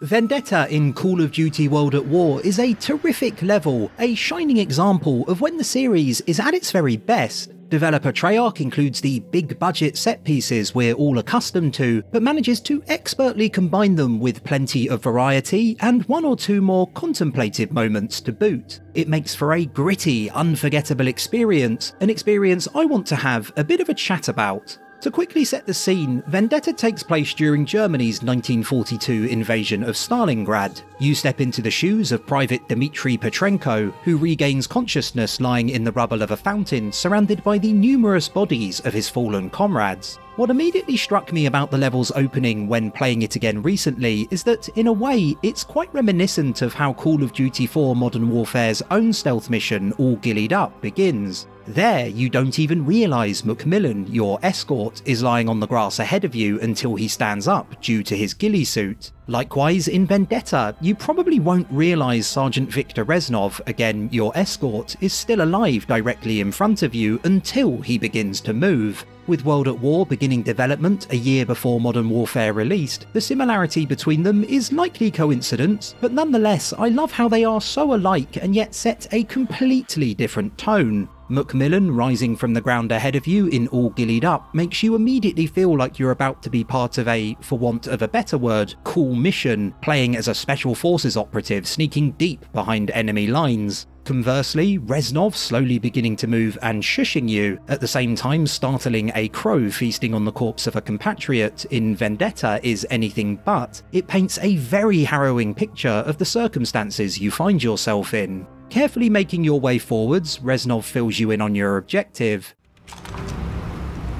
Vendetta in Call of Duty World at War is a terrific level, a shining example of when the series is at its very best. Developer Treyarch includes the big budget set pieces we're all accustomed to, but manages to expertly combine them with plenty of variety and one or two more contemplative moments to boot. It makes for a gritty, unforgettable experience, an experience I want to have a bit of a chat about. To quickly set the scene, Vendetta takes place during Germany's 1942 invasion of Stalingrad. You step into the shoes of Private Dmitry Petrenko, who regains consciousness lying in the rubble of a fountain surrounded by the numerous bodies of his fallen comrades. What immediately struck me about the level's opening when playing it again recently is that, in a way, it's quite reminiscent of how Call of Duty 4 Modern Warfare's own stealth mission, All Gillied Up, begins. There, you don't even realise Macmillan, your escort, is lying on the grass ahead of you until he stands up due to his ghillie suit. Likewise, in Vendetta, you probably won't realise Sergeant Viktor Reznov, again your escort, is still alive directly in front of you until he begins to move. With World at War beginning development a year before Modern Warfare released, the similarity between them is likely coincidence, but nonetheless I love how they are so alike and yet set a completely different tone. Macmillan rising from the ground ahead of you in All Gillied Up makes you immediately feel like you're about to be part of a, for want of a better word, cool mission, playing as a Special Forces operative sneaking deep behind enemy lines. Conversely, Reznov slowly beginning to move and shushing you, at the same time startling a crow feasting on the corpse of a compatriot in Vendetta is anything but. It paints a very harrowing picture of the circumstances you find yourself in. Carefully making your way forwards, Reznov fills you in on your objective.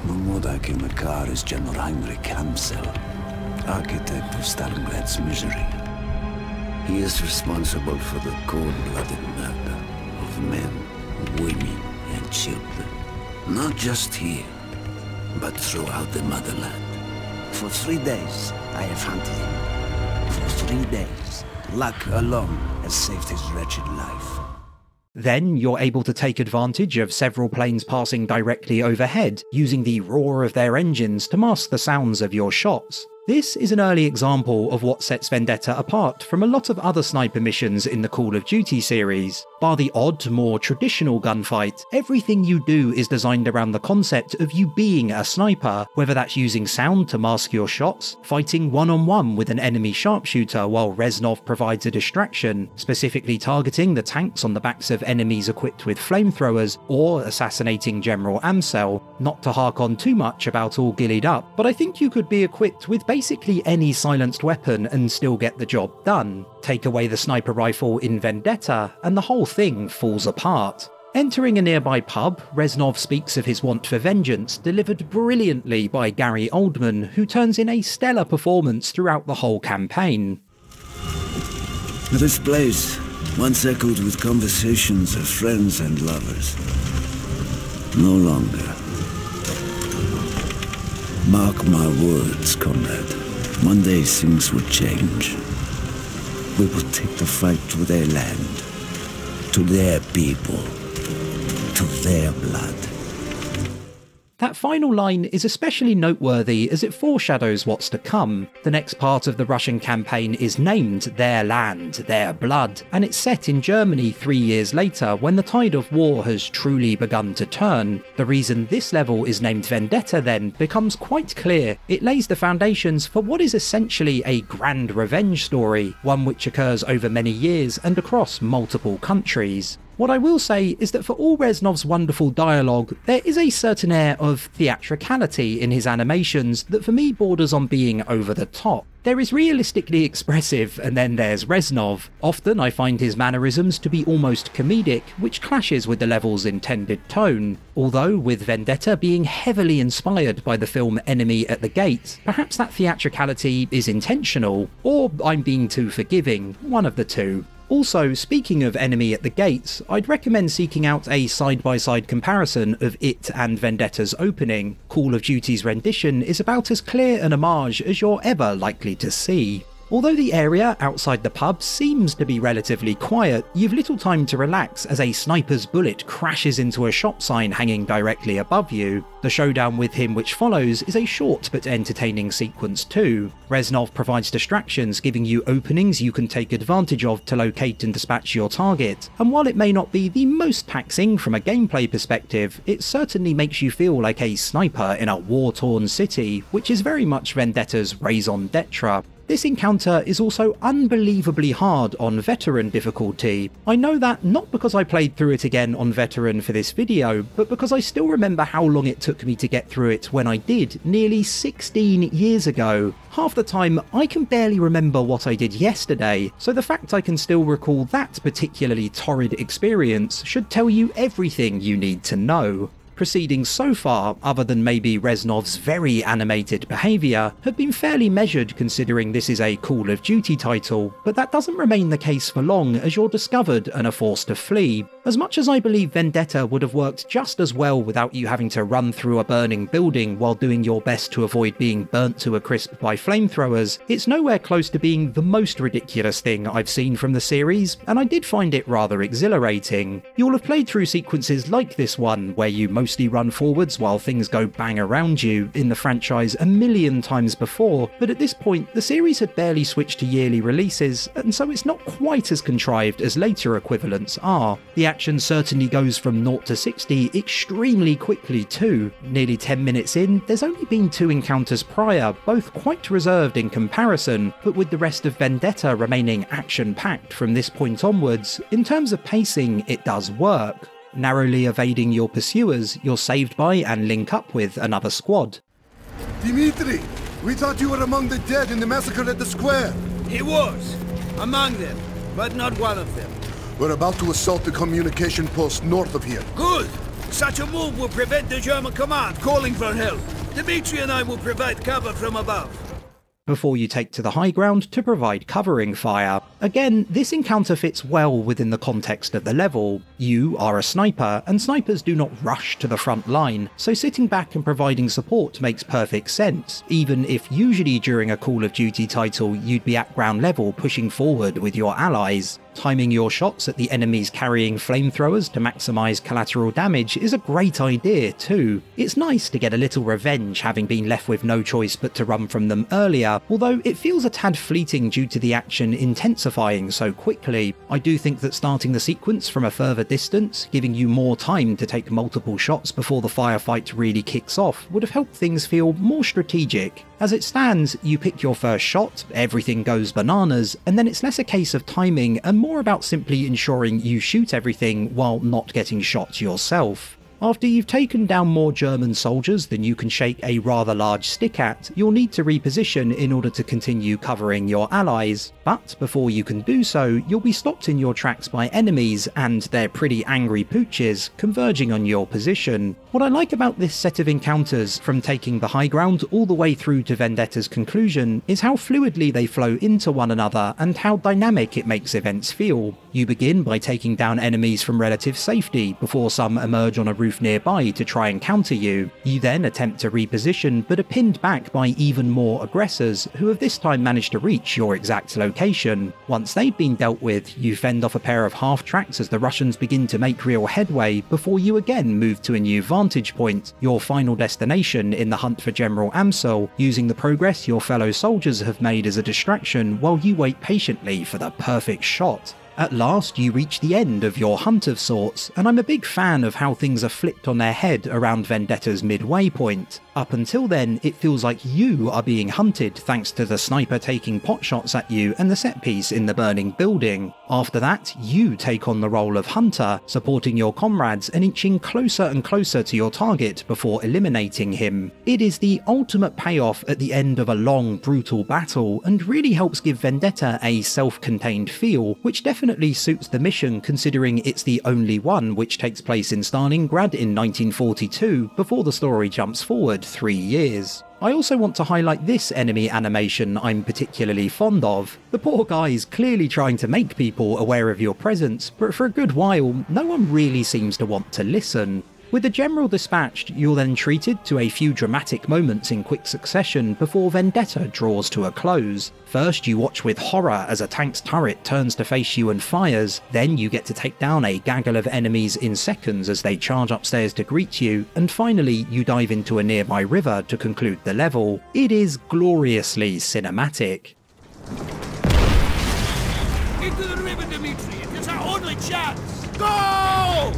Mumodaki Makar is General Heinrich Hamsel, architect of Stalingrad's misery. He is responsible for the cold-blooded murder of men, women, and children. Not just here, but throughout the motherland. For 3 days, I have hunted him. For 3 days, luck alone has saved his wretched life. Then you're able to take advantage of several planes passing directly overhead, using the roar of their engines to mask the sounds of your shots. This is an early example of what sets Vendetta apart from a lot of other sniper missions in the Call of Duty series. Bar the odd, more traditional gunfight, everything you do is designed around the concept of you being a sniper, whether that's using sound to mask your shots, fighting one-on-one with an enemy sharpshooter while Reznov provides a distraction, specifically targeting the tanks on the backs of enemies equipped with flamethrowers, or assassinating General Amsel. Not to hark on too much about All Gillied Up, but I think you could be equipped with basically any silenced weapon and still get the job done. Take away the sniper rifle in Vendetta, and the whole thing falls apart. Entering a nearby pub, Reznov speaks of his want for vengeance, delivered brilliantly by Gary Oldman, who turns in a stellar performance throughout the whole campaign. This place once echoed with conversations of friends and lovers. No longer. Mark my words, comrade. One day things will change. We will take the fight to their land, to their people, to their blood. That final line is especially noteworthy as it foreshadows what's to come. The next part of the Russian campaign is named Their Land, Their Blood, and it's set in Germany 3 years later when the tide of war has truly begun to turn. The reason this level is named Vendetta then becomes quite clear. It lays the foundations for what is essentially a grand revenge story, one which occurs over many years and across multiple countries. What I will say is that for all Reznov's wonderful dialogue, there is a certain air of theatricality in his animations that for me borders on being over the top. There is realistically expressive, and then there's Reznov. Often I find his mannerisms to be almost comedic, which clashes with the level's intended tone. Although, with Vendetta being heavily inspired by the film Enemy at the Gate, perhaps that theatricality is intentional, or I'm being too forgiving, one of the two. Also, speaking of Enemy at the Gates, I'd recommend seeking out a side-by-side comparison of it and Vendetta's opening. Call of Duty's rendition is about as clear an homage as you're ever likely to see. Although the area outside the pub seems to be relatively quiet, you've little time to relax as a sniper's bullet crashes into a shop sign hanging directly above you. The showdown with him which follows is a short but entertaining sequence too. Reznov provides distractions, giving you openings you can take advantage of to locate and dispatch your target, and while it may not be the most taxing from a gameplay perspective, it certainly makes you feel like a sniper in a war-torn city, which is very much Vendetta's raison d'etre. This encounter is also unbelievably hard on Veteran difficulty. I know that not because I played through it again on Veteran for this video, but because I still remember how long it took me to get through it when I did, nearly 16 years ago. Half the time, I can barely remember what I did yesterday, so the fact I can still recall that particularly torrid experience should tell you everything you need to know. Proceedings so far, other than maybe Reznov's very animated behaviour, have been fairly measured considering this is a Call of Duty title, but that doesn't remain the case for long as you're discovered and are forced to flee. As much as I believe Vendetta would have worked just as well without you having to run through a burning building while doing your best to avoid being burnt to a crisp by flamethrowers, it's nowhere close to being the most ridiculous thing I've seen from the series, and I did find it rather exhilarating. You'll have played through sequences like this one, where you mostly run forwards while things go bang around you in the franchise a million times before, but at this point the series had barely switched to yearly releases, and so it's not quite as contrived as later equivalents are. The action certainly goes from 0 to 60 extremely quickly too. Nearly 10 minutes in, there's only been 2 encounters prior, both quite reserved in comparison, but with the rest of Vendetta remaining action-packed from this point onwards, in terms of pacing it does work. Narrowly evading your pursuers, you're saved by and link up with another squad. Dimitri, we thought you were among the dead in the massacre at the square. He was. Among them, but not one of them. We're about to assault the communication post north of here. Good! Such a move will prevent the German command calling for help. Dimitri and I will provide cover from above. Before you take to the high ground to provide covering fire. Again, this encounter fits well within the context of the level. You are a sniper, and snipers do not rush to the front line, so sitting back and providing support makes perfect sense, even if usually during a Call of Duty title you'd be at ground level pushing forward with your allies. Timing your shots at the enemies carrying flamethrowers to maximise collateral damage is a great idea too. It's nice to get a little revenge having been left with no choice but to run from them earlier, although it feels a tad fleeting due to the action intensifying so quickly. I do think that starting the sequence from a further distance, giving you more time to take multiple shots before the firefight really kicks off, would have helped things feel more strategic. As it stands, you pick your first shot, everything goes bananas, and then it's less a case of timing and more about simply ensuring you shoot everything while not getting shot yourself. After you've taken down more German soldiers than you can shake a rather large stick at, you'll need to reposition in order to continue covering your allies. But before you can do so, you'll be stopped in your tracks by enemies and their pretty angry pooches converging on your position. What I like about this set of encounters, from taking the high ground all the way through to Vendetta's conclusion, is how fluidly they flow into one another and how dynamic it makes events feel. You begin by taking down enemies from relative safety before some emerge on a roof nearby to try and counter you. You then attempt to reposition but are pinned back by even more aggressors who have this time managed to reach your exact location. Once they've been dealt with, you fend off a pair of half-tracks as the Russians begin to make real headway before you again move to a new vantage point, your final destination in the hunt for General Amsel, using the progress your fellow soldiers have made as a distraction while you wait patiently for the perfect shot. At last you reach the end of your hunt of sorts, and I'm a big fan of how things are flipped on their head around Vendetta's midway point. Up until then, it feels like you are being hunted thanks to the sniper taking potshots at you and the set piece in the burning building. After that, you take on the role of hunter, supporting your comrades and inching closer and closer to your target before eliminating him. It is the ultimate payoff at the end of a long, brutal battle, and really helps give Vendetta a self-contained feel, which definitely suits the mission considering it's the only one which takes place in Stalingrad in 1942 before the story jumps forward 3 years. I also want to highlight this enemy animation I'm particularly fond of. The poor guy's clearly trying to make people aware of your presence, but for a good while, no one really seems to want to listen. With the general dispatched, you're then treated to a few dramatic moments in quick succession before Vendetta draws to a close. First, you watch with horror as a tank's turret turns to face you and fires, then you get to take down a gaggle of enemies in seconds as they charge upstairs to greet you, and finally you dive into a nearby river to conclude the level. It is gloriously cinematic. Into the river, Dimitri! It's our only chance! Go!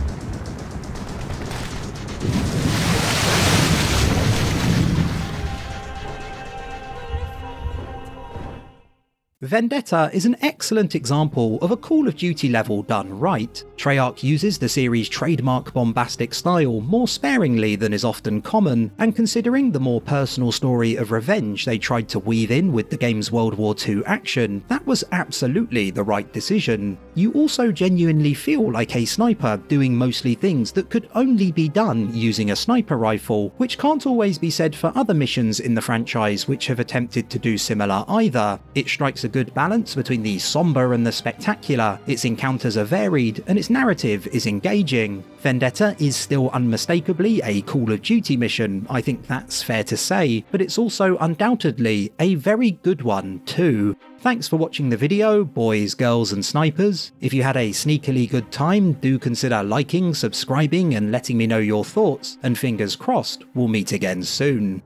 Vendetta is an excellent example of a Call of Duty level done right. Treyarch uses the series' trademark bombastic style more sparingly than is often common, and considering the more personal story of revenge they tried to weave in with the game's World War II action, that was absolutely the right decision. You also genuinely feel like a sniper doing mostly things that could only be done using a sniper rifle, which can't always be said for other missions in the franchise which have attempted to do similar either. It strikes a good balance between the somber and the spectacular, its encounters are varied, and its narrative is engaging. Vendetta is still unmistakably a Call of Duty mission, I think that's fair to say, but it's also undoubtedly a very good one too. Thanks for watching the video, boys, girls and snipers. If you had a sneakily good time, do consider liking, subscribing and letting me know your thoughts, and fingers crossed we'll meet again soon.